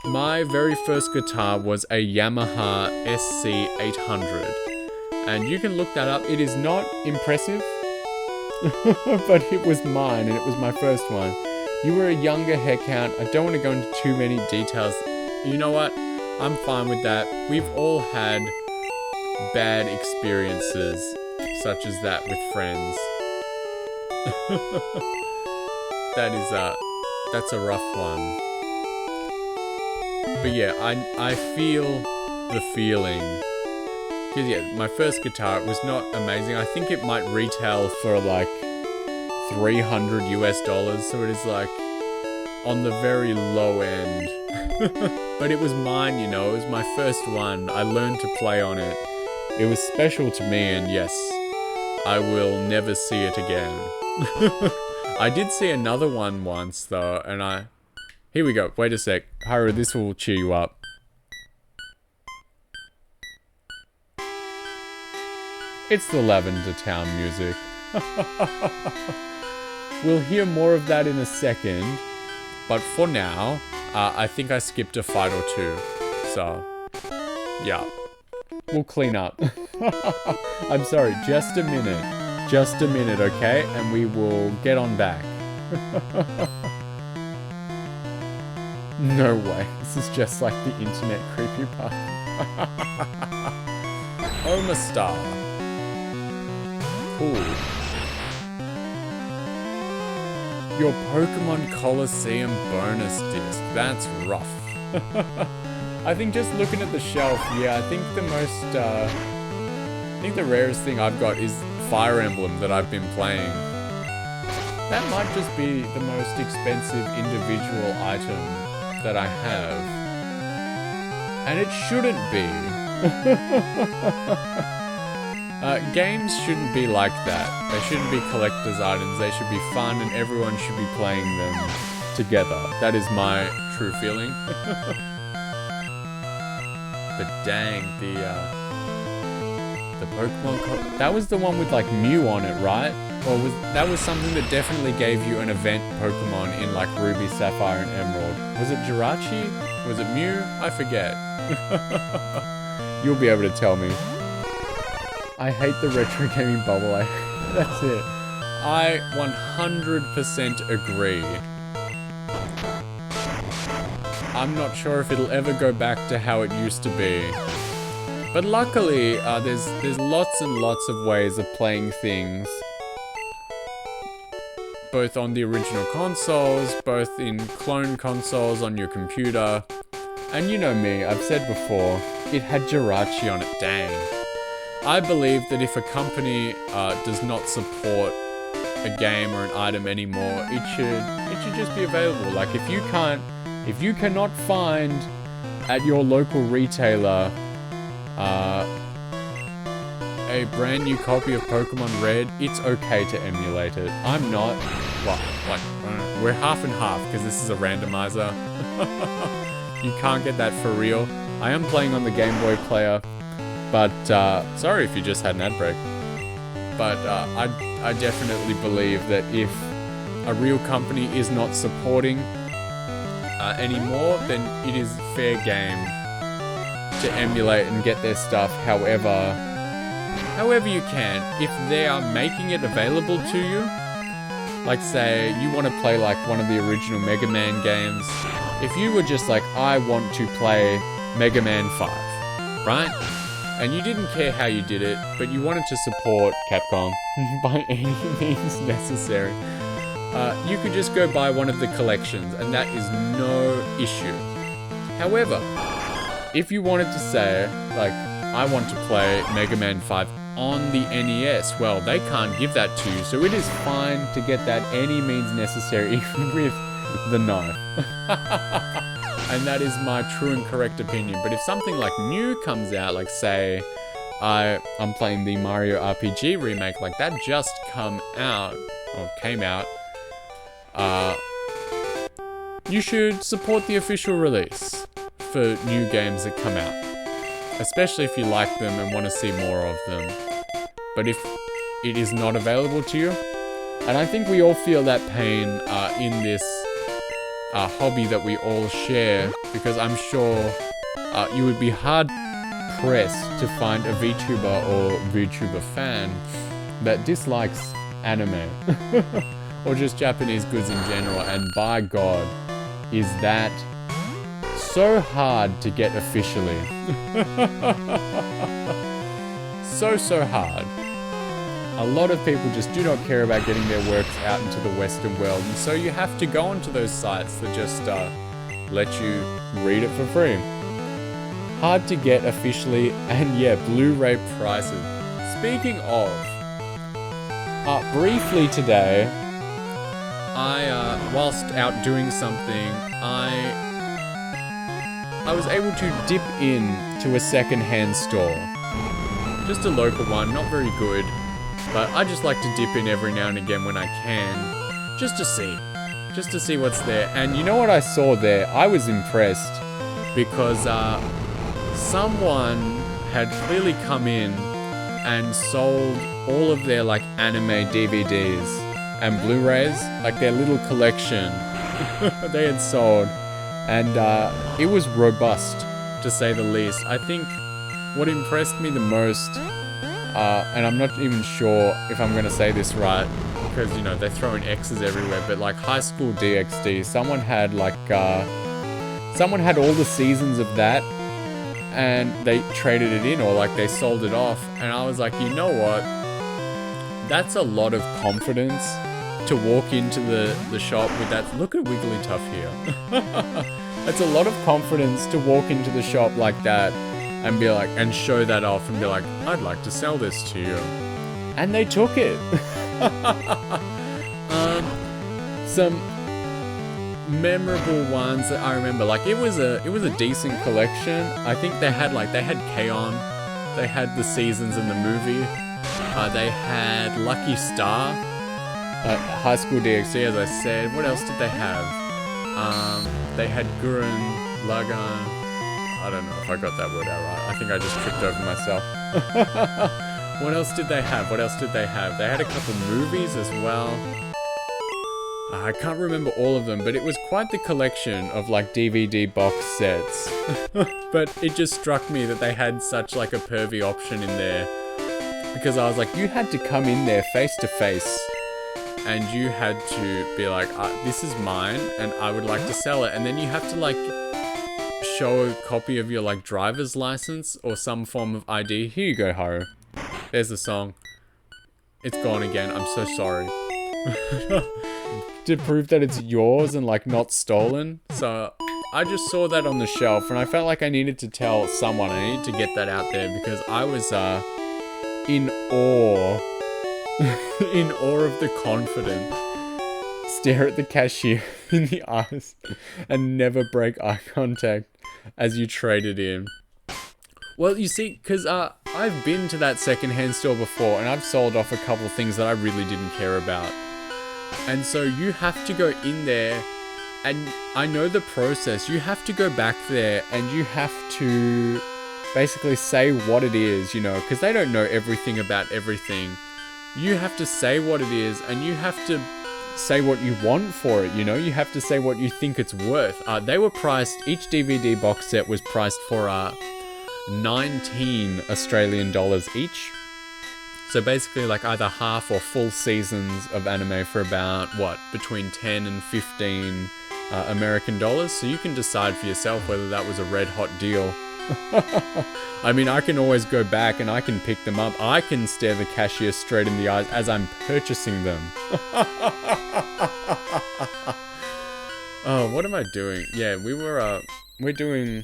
My very first guitar was a Yamaha SC800, and you can look that up. It is not impressive, but it was mine, and it was my first one. You were a younger headcount. I don't want to go into too many details. You know what? I'm fine with that. We've all had bad experiences such as that with friends. That's a rough one. But yeah, I feel the feeling. Because yeah, my first guitar was not amazing. I think it might retail for like $300 US, so it is like on the very low end. But it was mine, you know, it was my first one. I learned to play on it. It was special to me, and yes, I will never see it again. I did see another one once though, and here we go, wait a sec. Haru, this will cheer you up. It's the Lavender Town music. We'll hear more of that in a second, but for now, I think I skipped a fight or two, so yeah. We'll clean up. I'm sorry, just a minute, okay? And we will get on back. No way, this is just like the internet creepypasta. Omastar. Cool. Your Pokemon Coliseum bonus disc. That's rough. I think just looking at the shelf, yeah, I think the rarest thing I've got is Fire Emblem that I've been playing. That might just be the most expensive individual item that I have. And it shouldn't be. Games shouldn't be like that. They shouldn't be collector's items. They should be fun and everyone should be playing them together. That is my true feeling. But dang, the Pokemon... that was the one with like Mew on it, right? Or that was something that definitely gave you an event Pokemon in like Ruby, Sapphire, and Emerald. Was it Jirachi? Was it Mew? I forget. You'll be able to tell me. I hate the retro gaming bubble. That's it. I 100% agree. I'm not sure if it'll ever go back to how it used to be. But luckily, there's lots and lots of ways of playing things. Both on the original consoles, both in clone consoles on your computer. And you know me, I've said before, it had Jirachi on it, dang. I believe that if a company does not support a game or an item anymore, it should just be available. Like if you cannot find at your local retailer a brand new copy of Pokemon Red, it's okay to emulate it. I'm not, we're half and half because this is a randomizer. You can't get that for real. I am playing on the Game Boy player, but sorry if you just had an ad break. But I definitely believe that if a real company is not supporting anymore, then it is fair game to emulate and get their stuff however you can. If they are making it available to you, Like say you want to play like one of the original Mega Man games. If you were just like, I want to play Mega Man 5, right? And you didn't care how you did it, but you wanted to support Capcom by any means necessary. You could just go buy one of the collections, and that is no issue. However, if you wanted to say, like, I want to play Mega Man 5 on the NES, well, they can't give that to you, so it is fine to get that any means necessary, even with the knife. And that is my true and correct opinion. But if something like new comes out, like say, I'm playing the Mario RPG remake, like that just came out, you should support the official release for new games that come out. Especially if you like them and want to see more of them. But if it is not available to you, and I think we all feel that pain in this hobby that we all share, because I'm sure you would be hard pressed to find a VTuber or VTuber fan that dislikes anime or just Japanese goods in general, and by God, is that so hard to get officially. So hard. A lot of people just do not care about getting their works out into the Western world, and so you have to go onto those sites that just let you read it for free. Hard to get officially, and yeah, Blu-ray prices. Speaking of, briefly today, whilst out doing something, I was able to dip in to a second-hand store. Just a local one, not very good, but I just like to dip in every now and again when I can, just to see what's there. And you know what I saw there? I was impressed because someone had clearly come in and sold all of their like anime DVDs and Blu-rays, like their little collection they had sold. And it was robust, to say the least. I think what impressed me the most, and I'm not even sure if I'm going to say this right, because, you know, they throw in X's everywhere, but like High School DxD, someone had all the seasons of that, and they traded it in, or like they sold it off, and I was like, you know what? That's a lot of confidence to walk into the shop with that. Look at Wigglytuff here. That's a lot of confidence to walk into the shop like that and be like, and show that off and be like, I'd like to sell this to you. And they took it. Some memorable ones that I remember, like it was a decent collection. I think they had K-On!, they had the seasons in the movie, they had Lucky Star, High School DxD, as I said. What else did they have? They had Gurren Lagann. I don't know if I got that word out right. I think I just tripped over myself. What else did they have? They had a couple movies as well. I can't remember all of them, but it was quite the collection of like DVD box sets. But it just struck me that they had such like a pervy option in there, because I was like, you had to come in there face to face and you had to be like, this is mine and I would like to sell it. And then you have to like show a copy of your like driver's license or some form of ID. Here you go, Haru. There's the song. It's gone again. I'm so sorry. To prove that it's yours and like not stolen. So I just saw that on the shelf and I felt like I needed to tell someone. I needed to get that out there because I was in awe. In awe of the confidence. Stare at the cashier in the eyes and never break eye contact as you trade it in. Well, you see, because I've been to that secondhand store before and I've sold off a couple things that I really didn't care about. And so you have to go in there, and I know the process. You have to go back there and you have to basically say what it is, you know, because they don't know everything about everything. You have to say what it is and you have to say what you want for it, you know. You have to say what you think it's worth. They were priced, each DVD box set was priced for 19 Australian dollars each. So basically like either half or full seasons of anime for about, what, between 10 and 15 American dollars. So you can decide for yourself whether that was a red hot deal. I mean, I can always go back and I can pick them up. I can stare the cashier straight in the eyes as I'm purchasing them. Oh, what am I doing? Yeah, we're doing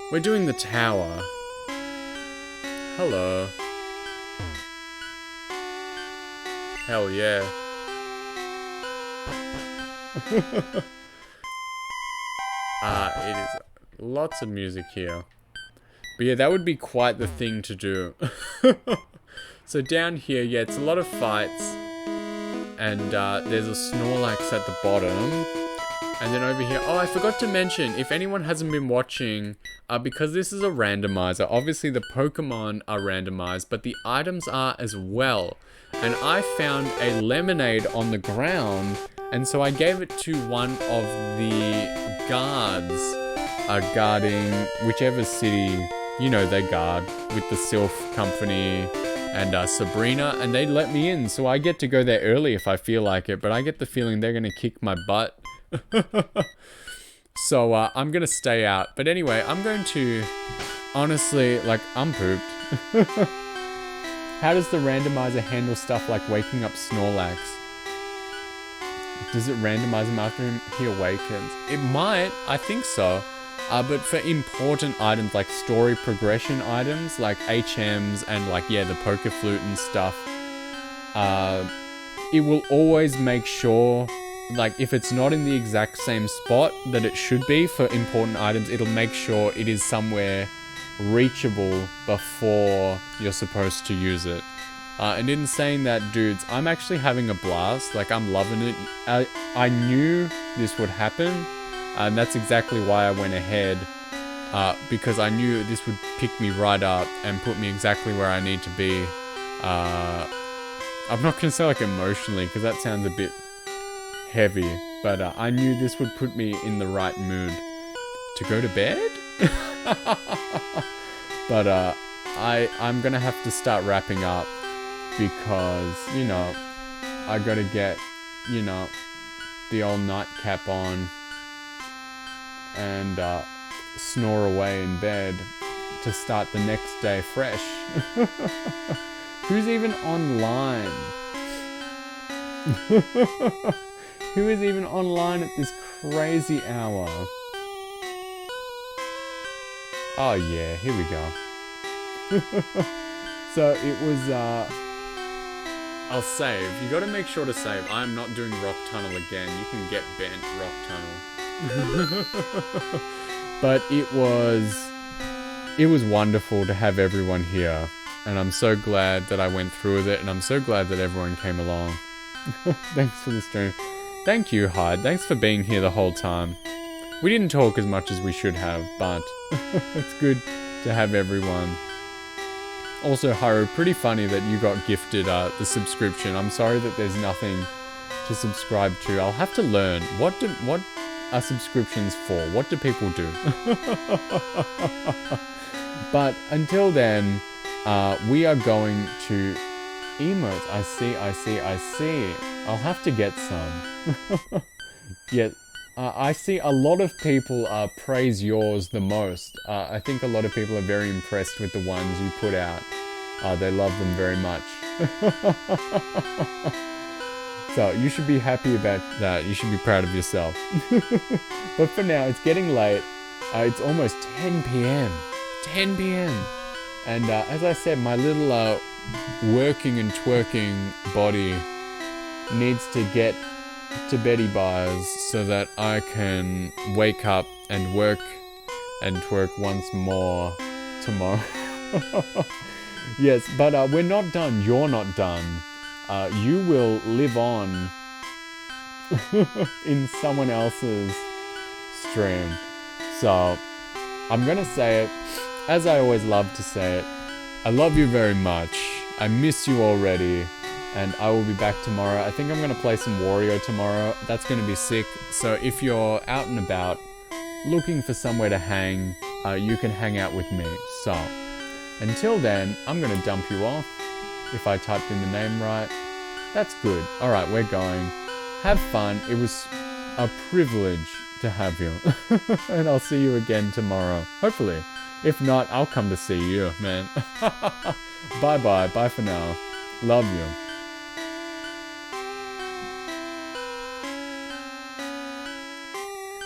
the tower. Hello. Hell yeah. It is lots of music here. But yeah, that would be quite the thing to do. So down here, yeah, it's a lot of fights. And there's a Snorlax at the bottom. And then over here, oh, I forgot to mention, if anyone hasn't been watching, because this is a randomizer, obviously the Pokemon are randomized, but the items are as well. And I found a lemonade on the ground, and so I gave it to one of the guards guarding whichever city, you know, they guard with the Sylph Company and Sabrina, and they let me in, so I get to go there early if I feel like it, but I get the feeling they're gonna kick my butt. So I'm gonna stay out. But anyway, I'm going to, honestly, like, I'm pooped. How does the randomizer handle stuff like waking up Snorlax? Does it randomize him after he awakens? It might, I think so. But for important items like story progression items, like HMs and like, yeah, the poker flute and stuff, it will always make sure, like, if it's not in the exact same spot that it should be for important items, it'll make sure it is somewhere reachable before you're supposed to use it. And in saying that, dudes, I'm actually having a blast. Like, I'm loving it. I knew this would happen, and that's exactly why I went ahead, because I knew this would pick me right up and put me exactly where I need to be. I'm not gonna say like emotionally, because that sounds a bit heavy, but I knew this would put me in the right mood to go to bed. But I'm gonna have to start wrapping up, because, you know, I gotta get, you know, the old nightcap on and snore away in bed to start the next day fresh. Who's even online? Who is even online at this crazy hour? Oh yeah, here we go. So it was, I'll save. You gotta make sure to save. I'm not doing Rock Tunnel again. You can get bent Rock Tunnel. But it was wonderful to have everyone here. And I'm so glad that I went through with it, and I'm so glad that everyone came along. Thanks for the stream. Thank you, Hyde. Thanks for being here the whole time. We didn't talk as much as we should have, but it's good to have everyone. Also, Haru, pretty funny that you got gifted the subscription. I'm sorry that there's nothing to subscribe to. I'll have to learn. What are subscriptions for? What do people do? But until then, we are going to emotes. I see. I'll have to get some. Yeah, I see a lot of people praise yours the most. I think a lot of people are very impressed with the ones you put out. They love them very much. So you should be happy about that. You should be proud of yourself. But for now, it's getting late. It's almost 10 p.m. 10 p.m. And as I said, my little working and twerking body needs to get to Betty Bars so that I can wake up and work and twerk once more tomorrow. Yes, but we're not done. You're not done. You will live on in someone else's stream. So I'm gonna say it as I always love to say it. I love you very much. I miss you already. And I will be back tomorrow. I think I'm going to play some Wario tomorrow. That's going to be sick. So if you're out and about looking for somewhere to hang, you can hang out with me. So until then, I'm going to dump you off. if I typed in the name right. That's good. Alright, we're going. Have fun. It was a privilege to have you. And I'll see you again tomorrow. Hopefully. If not, I'll come to see you, man. Bye-bye. Bye for now. Love you.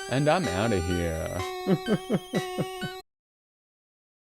And I'm out of here.